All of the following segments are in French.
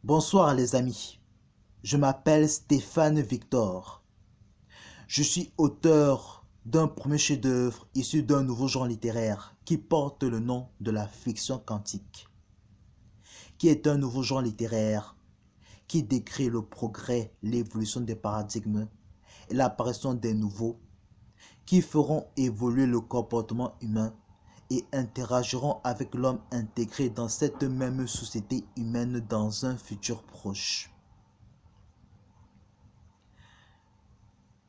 Bonsoir les amis, je m'appelle Stéphane Victor. Je suis auteur d'un premier chef-d'œuvre issu d'un nouveau genre littéraire qui porte le nom de la fiction quantique, qui est un nouveau genre littéraire qui décrit le progrès, l'évolution des paradigmes et l'apparition des nouveaux qui feront évoluer le comportement humain et interagiront avec l'homme intégré dans cette même société humaine dans un futur proche.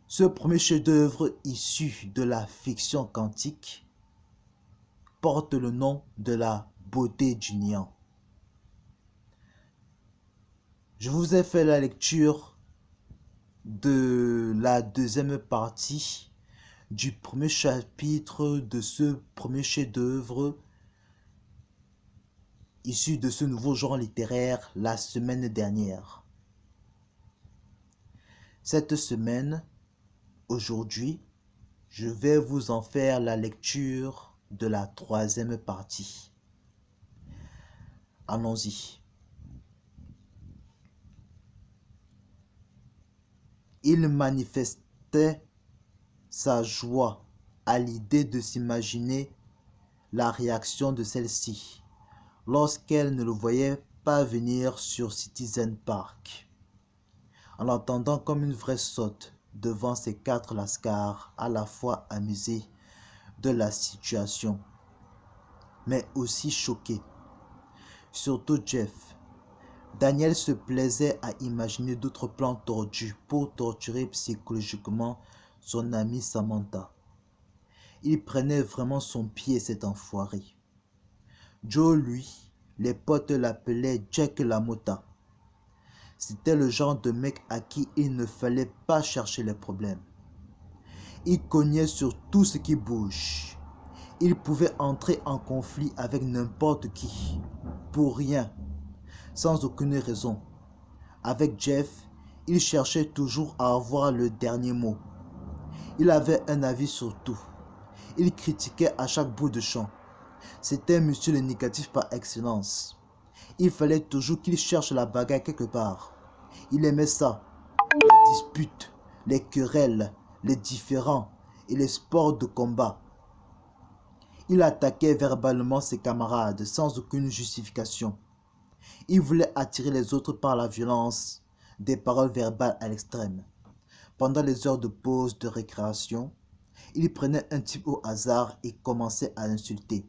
Ce premier chef-d'œuvre issu de la fiction quantique porte le nom de la beauté du néant. Je vous ai fait la lecture de la deuxième partie du premier chapitre de ce premier chef-d'œuvre issu de ce nouveau genre littéraire la semaine dernière. Cette semaine, aujourd'hui, je vais vous en faire la lecture de la troisième partie. Allons-y. Il manifestait sa joie à l'idée de s'imaginer la réaction de celle-ci lorsqu'elle ne le voyait pas venir sur Citizen Park, en l'entendant comme une vraie sotte devant ses quatre lascars, à la fois amusés de la situation, mais aussi choqués. Surtout Jeff. Daniel se plaisait à imaginer d'autres plans tordus pour torturer psychologiquement son amie Samantha. Il prenait vraiment son pied, cet enfoiré. Joe, lui, les potes l'appelaient Jack LaMotta. C'était le genre de mec à qui il ne fallait pas chercher les problèmes. Il cognait sur tout ce qui bouge. Il pouvait entrer en conflit avec n'importe qui, pour rien, sans aucune raison. Avec Jeff, il cherchait toujours à avoir le dernier mot. Il avait un avis sur tout. Il critiquait à chaque bout de champ. C'était monsieur le négatif par excellence. Il fallait toujours qu'il cherche la bagarre quelque part. Il aimait ça. Les disputes, les querelles, les différends et les sports de combat. Il attaquait verbalement ses camarades sans aucune justification. Il voulait attirer les autres par la violence, des paroles verbales à l'extrême. Pendant les heures de pause de récréation, il prenait un type au hasard et commençait à l'insulter.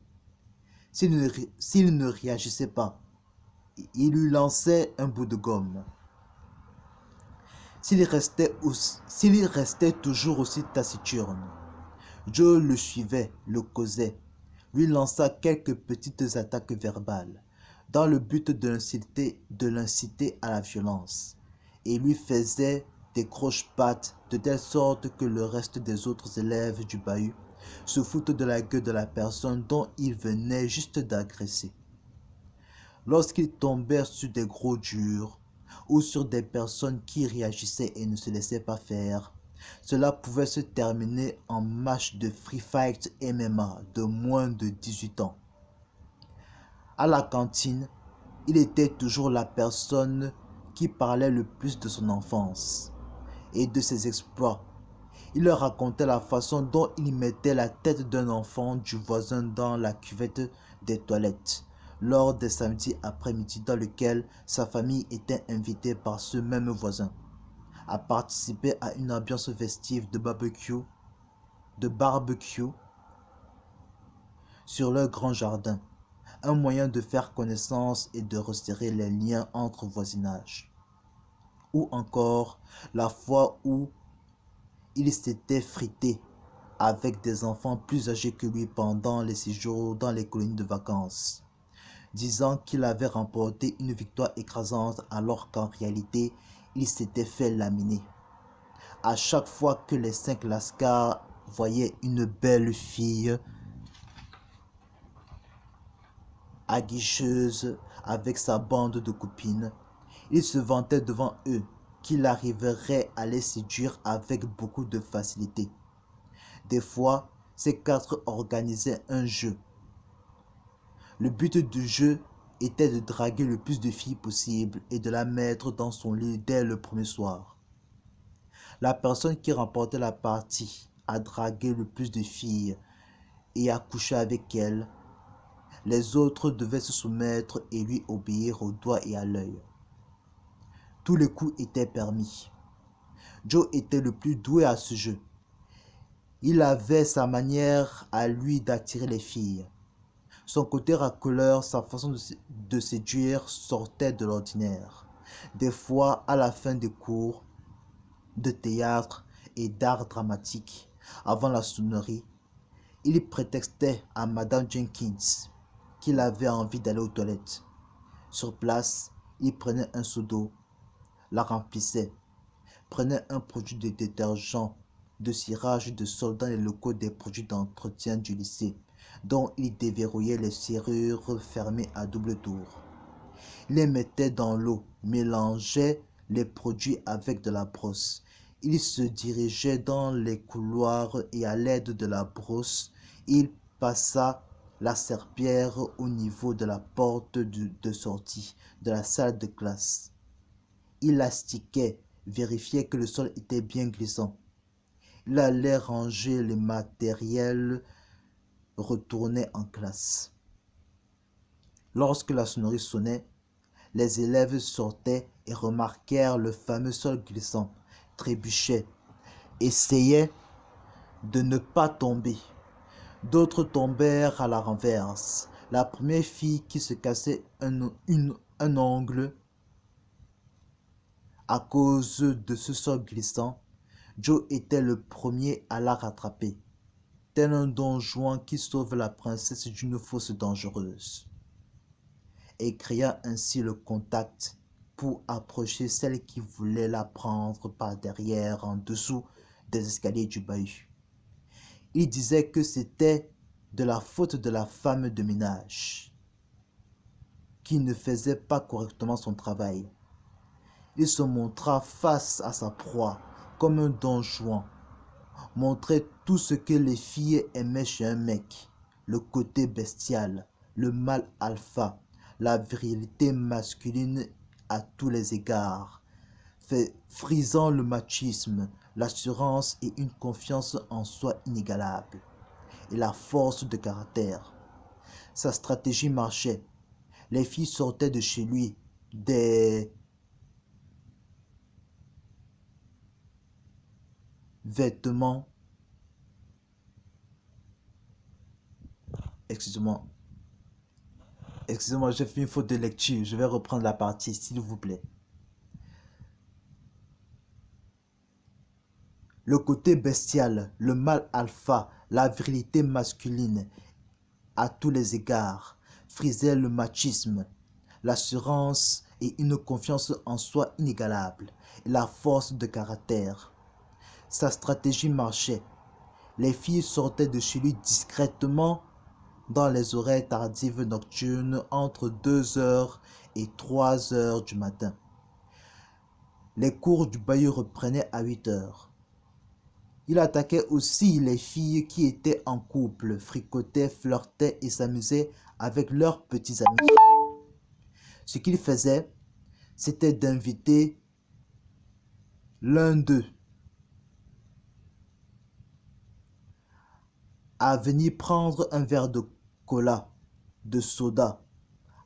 S'il ne réagissait pas, il lui lançait un bout de gomme. S'il restait toujours aussi taciturne, Joe le suivait, le causait, lui lança quelques petites attaques verbales, dans le but de l'inciter à la violence, et lui faisait des croche-pattes de telle sorte que le reste des autres élèves du bahut se foutent de la gueule de la personne dont il venait juste d'agresser. Lorsqu'il tombait sur des gros durs ou sur des personnes qui réagissaient et ne se laissaient pas faire, cela pouvait se terminer en match de free fight MMA de moins de 18 ans. À la cantine, il était toujours la personne qui parlait le plus de son enfance et de ses exploits. Il leur racontait la façon dont il mettait la tête d'un enfant du voisin dans la cuvette des toilettes lors des samedis après-midi dans lesquels sa famille était invitée par ce même voisin à participer à une ambiance festive de barbecue sur leur grand jardin, un moyen de faire connaissance et de resserrer les liens entre voisinage. Ou encore la fois où il s'était frité avec des enfants plus âgés que lui pendant les séjours dans les colonies de vacances, disant qu'il avait remporté une victoire écrasante alors qu'en réalité, il s'était fait laminer. À chaque fois que les 5 lascars voyaient une belle fille aguicheuse avec sa bande de copines, il se vantait devant eux qu'il arriverait à les séduire avec beaucoup de facilité. Des fois, ces quatre organisaient un jeu. Le but du jeu était de draguer le plus de filles possible et de la mettre dans son lit dès le premier soir. La personne qui remportait la partie a dragué le plus de filles et a couché avec elles. Les autres devaient se soumettre et lui obéir au doigt et à l'œil. Tous les coups étaient permis. Joe était le plus doué à ce jeu. Il avait sa manière à lui d'attirer les filles. Son côté racoleur, sa façon de séduire sortait de l'ordinaire. Des fois, à la fin des cours de théâtre et d'art dramatique, avant la sonnerie, il prétextait à Madame Jenkins qu'il avait envie d'aller aux toilettes. Sur place, il prenait un seau d'eau, la remplissait, prenait un produit de détergent de cirage de sol dans les locaux des produits d'entretien du lycée, dont il déverrouillait les serrures fermées à double tour. Il les mettait dans l'eau, mélangeait les produits avec de la brosse. Il se dirigeait dans les couloirs et à l'aide de la brosse, il passa la serpillière au niveau de la porte de sortie de la salle de classe. Il astiquait, vérifiait que le sol était bien glissant. Il allait ranger le matériel, retournait en classe. Lorsque la sonnerie sonnait, les élèves sortaient et remarquèrent le fameux sol glissant, trébuchaient, essayaient de ne pas tomber. D'autres tombèrent à la renverse. La première fille qui se cassait un ongle à cause de ce sol glissant, Joe était le premier à la rattraper, tel un don Juan qui sauve la princesse d'une fosse dangereuse, et créa ainsi le contact pour approcher celle qui voulait la prendre par derrière en dessous des escaliers du bahut. Il disait que c'était de la faute de la femme de ménage, qui ne faisait pas correctement son travail. Il se montra face à sa proie comme un don Juan, montrait tout ce que les filles aimaient chez un mec, le côté bestial, le mâle alpha, la virilité masculine à tous les égards, frisant le machisme, l'assurance et une confiance en soi inégalable, et la force de caractère. Sa stratégie marchait. Les filles sortaient de chez lui, des vêtements, excusez-moi, j'ai fait une faute de lecture, je vais reprendre la partie s'il vous plaît. Le côté bestial, le mâle alpha, la virilité masculine à tous les égards, frisait le machisme, l'assurance et une confiance en soi inégalable, et la force de caractère. Sa stratégie marchait. Les filles sortaient de chez lui discrètement dans les oreilles tardives nocturnes entre 2h et 3h du matin. Les cours du bahut reprenaient à 8h. Il attaquait aussi les filles qui étaient en couple, fricotaient, flirtaient et s'amusaient avec leurs petits amis. Ce qu'il faisait, c'était d'inviter l'un d'eux à venir prendre un verre de cola, de soda,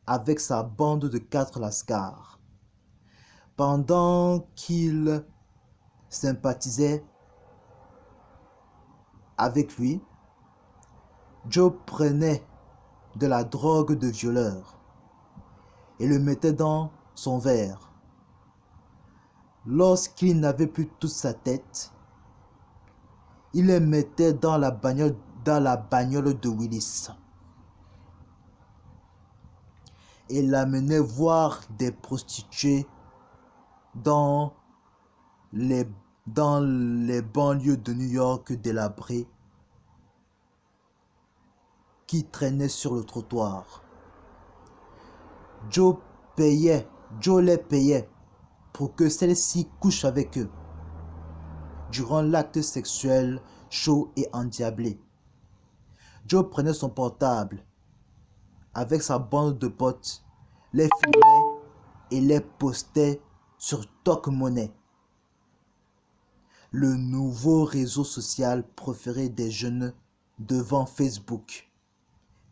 avec sa bande de 4 lascars. Pendant qu'il sympathisait avec lui, Joe prenait de la drogue de violeur et le mettait dans son verre. Lorsqu'il n'avait plus toute sa tête, il les mettait dans la bagnole de Willis et l'amenait voir des prostituées dans les banlieues de New York délabrées qui traînaient sur le trottoir. Joe les payait pour que celles-ci couchent avec eux durant l'acte sexuel chaud et endiablé. Joe prenait son portable avec sa bande de potes les filmait et les postait sur TokMoney, le nouveau réseau social préféré des jeunes devant Facebook,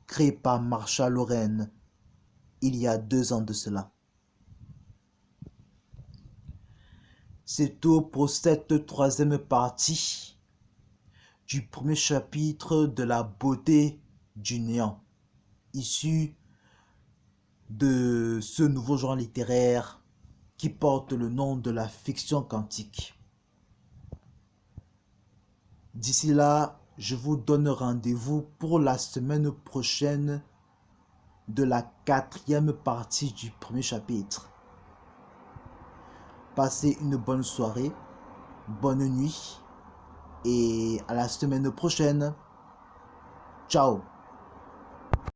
créé par Marsha Loren il y a 2 ans de cela. C'est tout pour cette troisième partie du premier chapitre de La beauté du néant, issu de ce nouveau genre littéraire qui porte le nom de la fiction quantique. D'ici là, je vous donne rendez-vous pour la semaine prochaine de la 4e partie du premier chapitre. Passez une bonne soirée, bonne nuit et à la semaine prochaine. Ciao.